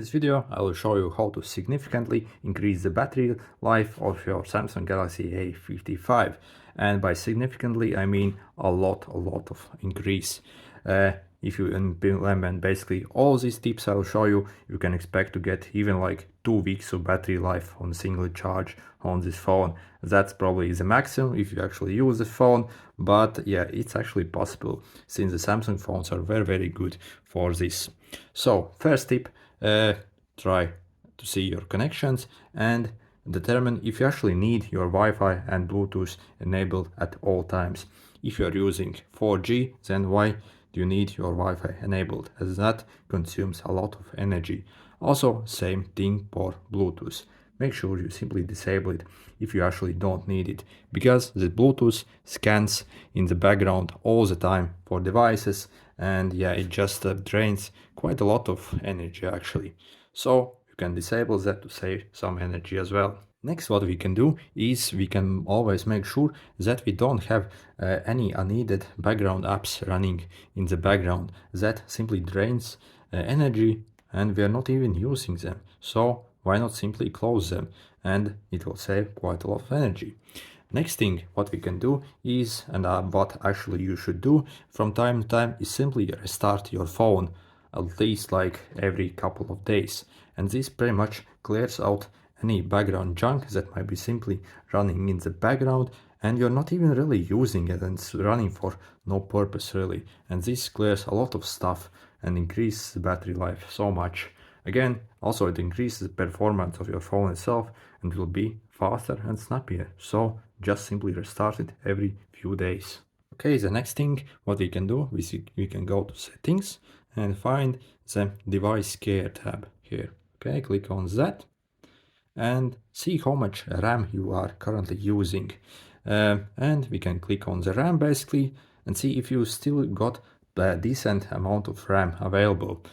In this video, I will show you how to significantly increase the battery life of your Samsung Galaxy A55. And by significantly, I mean a lot of increase. If you implement basically all these tips I will show you, you can expect to get even like 2 weeks of battery life on a single charge on this phone. That's probably the maximum if you actually use the phone, but yeah, it's actually possible since the Samsung phones are very good for this. So first tip, try to see your connections and determine if you actually need your Wi-Fi and Bluetooth enabled at all times. If you are using 4G, then why do you need your Wi-Fi enabled, as that consumes a lot of energy. Also, same thing for Bluetooth. Make sure you simply disable it if you actually don't need it, because the Bluetooth scans in the background all the time for devices, and yeah, it just drains quite a lot of energy actually. So you can disable that to save some energy as well. Next, what we can do is we can always make sure that we don't have any unneeded background apps running in the background. That simply drains energy and we are not even using them. So why not simply close them, and it will save quite a lot of energy. Next thing what we can do is, and what actually you should do from time to time, is simply restart your phone at least like every couple of days. And this pretty much clears out any background junk that might be simply running in the background and you're not even really using it and it's running for no purpose really. And this clears a lot of stuff and increases the battery life so much. Again, also it increases the performance of your phone itself and will be faster and snappier. So just simply restart it every few days. Okay, the next thing what we can do is we can go to settings and find the device care tab here. Okay, click on that and see how much RAM you are currently using. And we can click on the RAM basically and see if you still got a decent amount of RAM available.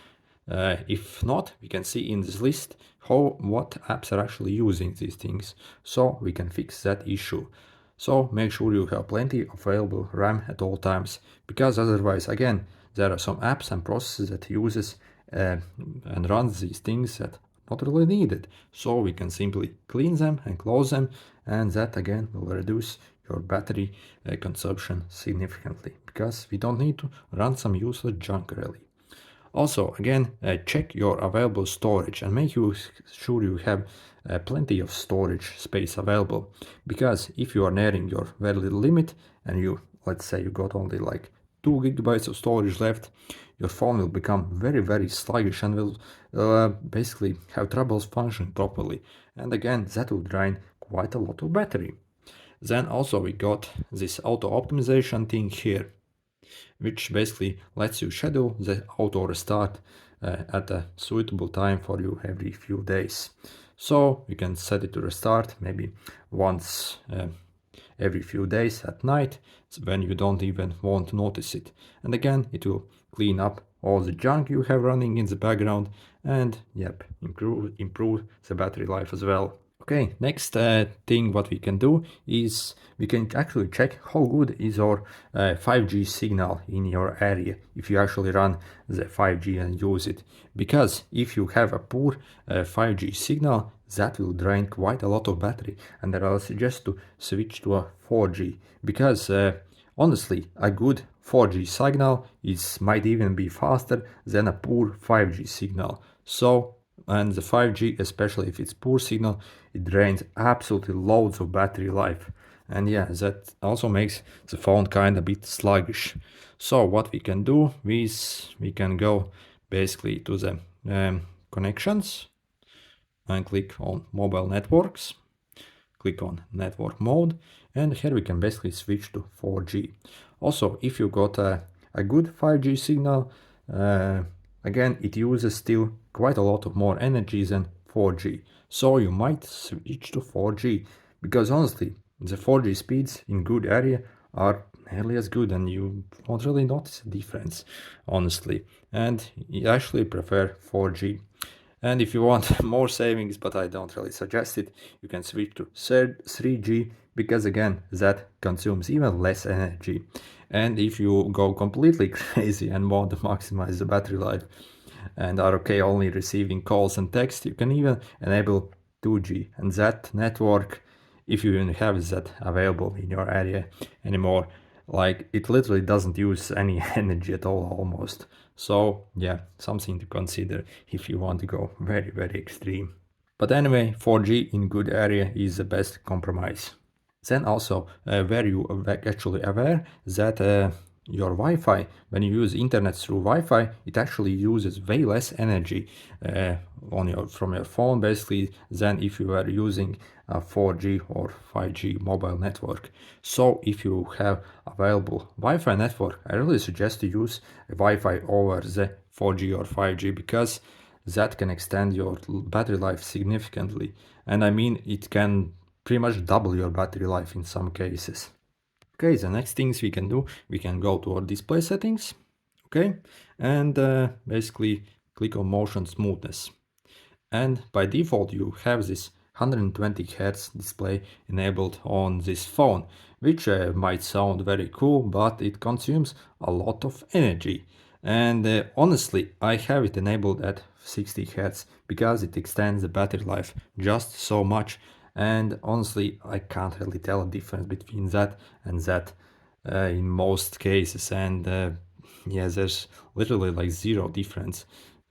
If not, we can see in this list what apps are actually using these things, so we can fix that issue. So make sure you have plenty of available RAM at all times, because otherwise, again, there are some apps and processes that uses and runs these things that not really needed. So we can simply clean them and close them, and that again will reduce your battery consumption significantly, because we don't need to run some useless junk really. Also, again, check your available storage and make sure you have plenty of storage space available, because if you are nearing your very little limit and you, let's say you got only like 2 gigabytes of storage left, your phone will become very sluggish and will basically have troubles functioning properly, and again that will drain quite a lot of battery. Then also we got this auto optimization thing here, which basically lets you schedule the auto restart at a suitable time for you every few days. So you can set it to restart maybe once every few days at night, when you don't even want to notice it. And again, it will clean up all the junk you have running in the background and yep, improve the battery life as well. Okay, next thing what we can do is we can actually check how good is our 5G signal in your area if you actually run the 5G and use it. Because if you have a poor 5G signal, that will drain quite a lot of battery, and I will suggest to switch to a 4G, because honestly a good 4G signal might even be faster than a poor 5G signal. So, and the 5G, especially if it's poor signal, it drains absolutely loads of battery life, and yeah, that also makes the phone kind of a bit sluggish. So what we can do is we can go basically to the connections and click on mobile networks, click on network mode, and here we can basically switch to 4G. Also, if you got a good 5G signal, again, it uses still quite a lot of more energy than 4G. So you might switch to 4G, because honestly, the 4G speeds in good area are nearly as good and you won't really notice a difference, honestly. And you actually prefer 4G. And if you want more savings, but I don't really suggest it, you can switch to 3G, because again, that consumes even less energy. And if you go completely crazy and want to maximize the battery life, and are okay only receiving calls and text, you can even enable 2G, and that network, if you even have that available in your area anymore, like it literally doesn't use any energy at all almost. So yeah, something to consider if you want to go very, very extreme. But anyway, 4G in good area is the best compromise. Then also, were you actually aware that your Wi-Fi, when you use internet through Wi-Fi, it actually uses way less energy from your phone basically than if you were using a 4G or 5G mobile network. So if you have available Wi-Fi network, I really suggest to use Wi-Fi over the 4G or 5G because that can extend your battery life significantly. And I mean, it can pretty much double your battery life in some cases. Okay, the next things we can do, we can go to our display settings, okay, and basically click on motion smoothness. And by default you have this 120 Hz display enabled on this phone, which might sound very cool, but it consumes a lot of energy. And honestly, I have it enabled at 60 Hz because it extends the battery life just so much. And honestly, I can't really tell a difference between that and that in most cases. And yeah, there's literally like zero difference,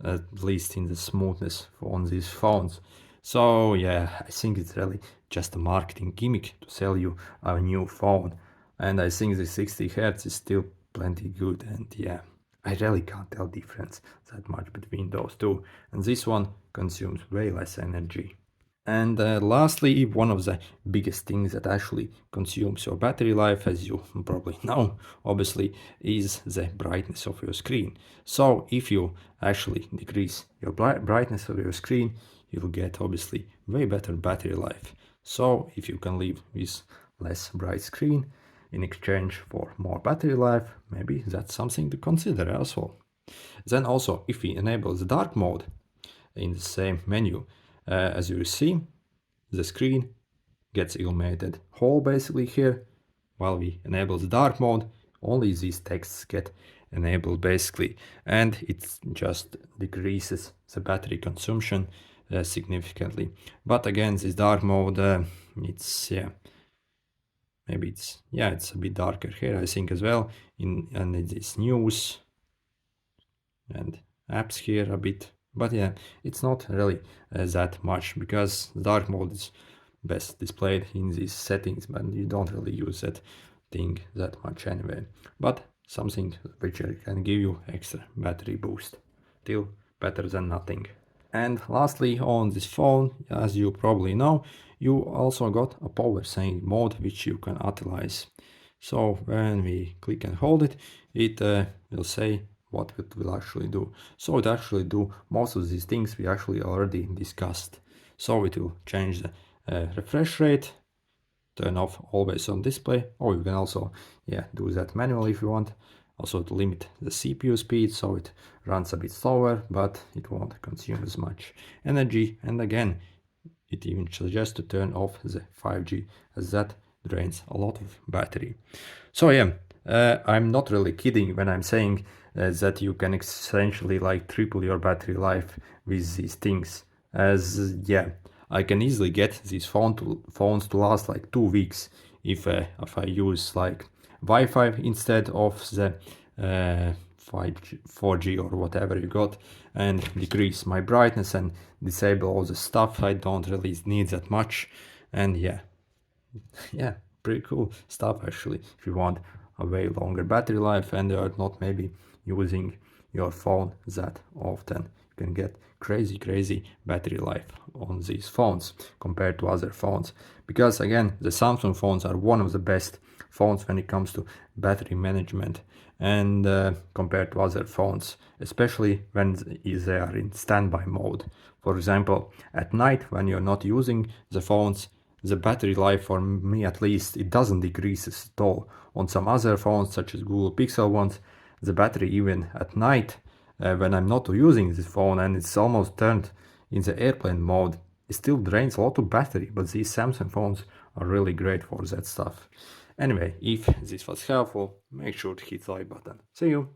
at least in the smoothness on these phones. So yeah, I think it's really just a marketing gimmick to sell you a new phone. And I think the 60 Hz is still plenty good, and yeah, I really can't tell difference that much between those two. And this one consumes way less energy. And lastly, one of the biggest things that actually consumes your battery life, as you probably know, obviously, is the brightness of your screen. So if you actually decrease your brightness of your screen, you'll get obviously way better battery life. So if you can live with less bright screen in exchange for more battery life, maybe that's something to consider as well. Then also, if we enable the dark mode in the same menu, as you see, the screen gets illuminated whole basically here. While we enable the dark mode, only these texts get enabled basically, and it just decreases the battery consumption significantly. But again, this dark mode, it's maybe it's a bit darker here, I think, as well. And it is news and apps here a bit, but yeah, it's not really that much because dark mode is best displayed in these settings, but you don't really use that thing that much anyway. But something which can give you extra battery boost, still better than nothing. And lastly, on this phone, as you probably know, you also got a power saving mode which you can utilize. So when we click and hold it, it will say what it will actually do. So it actually do most of these things we actually already discussed. So it will change the refresh rate, turn off always on display, or you can also do that manually if you want. Also to limit the CPU speed so it runs a bit slower, but it won't consume as much energy. And again, it even suggests to turn off the 5G as that drains a lot of battery. So yeah, I'm not really kidding when I'm saying that you can essentially like triple your battery life with these things. As yeah, I can easily get these phones to last like 2 weeks if I use like Wi-Fi instead of the 5G, 4G or whatever you got, and decrease my brightness and disable all the stuff I don't really need that much. And yeah, pretty cool stuff actually. If you want a way longer battery life and you are not maybe using your phone that often, you can get crazy battery life on these phones compared to other phones. Because again, the Samsung phones are one of the best phones when it comes to battery management, and compared to other phones, especially when they are in standby mode. For example, at night when you're not using the phones, the battery life, for me at least, it doesn't decrease at all. On some other phones such as Google Pixel ones, the battery even at night when I'm not using this phone and it's almost turned in the airplane mode, it still drains a lot of battery. But these Samsung phones are really great for that stuff. Anyway, if this was helpful, make sure to hit the like button. See you!